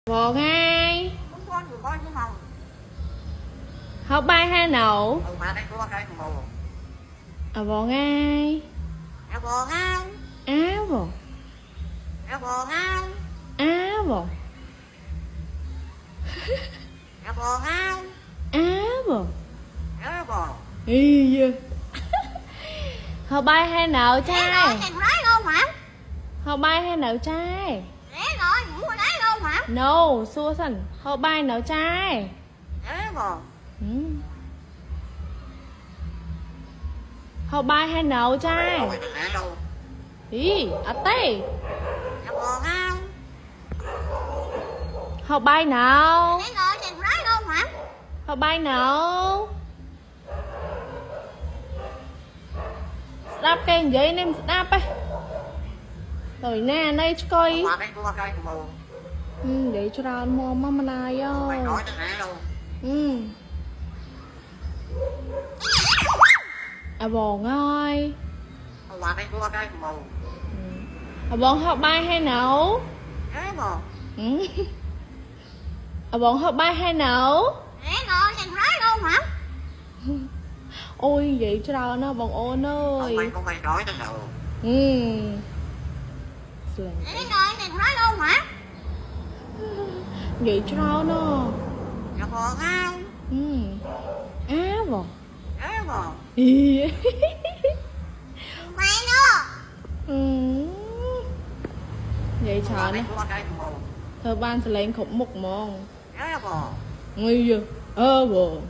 Vợ ngay con của con chứ không. học bài hay nấu Mà đây có cái màu. vợ ngay Bò ngang. vợ Bò ngang. vợ Bò ngang. vợ Bò. ý da. Học bài hay nấu Rồi trai thèm lái đâu mà. học bài hay nấu trai Để rồi cũng có lái đâu mà. no xua sẵn học bài nấu trai Bò. học bài hay nấu trai Không phải là đâu. ý à tê Bò ngang. học bài nào Để rồi thèm lái đâu mà. học bài nào đáp cái giấy nem đáp ấy rồi nè đây cho coi Mà đây có cái màu. vậy cho ra mua mama này Mày yo nói là đâu. Bồn ơi Mà đây có cái màu. Bồn học bài hay nấu Bò. Bồn học bài hay nấu Để rồi thèm lái đâu mà. ôi vậy cho ra nó bồn ôn ơi Không phải nói là đâu. Để rồi thèm lái đâu mà. vậy cho ra nó Bò ngang. bồn Bò. ý Mày nữa. vậy Mà chờ đây nè có cái màu. thơ ban sẽ lên khủng một món Bò. nguy giờ bồn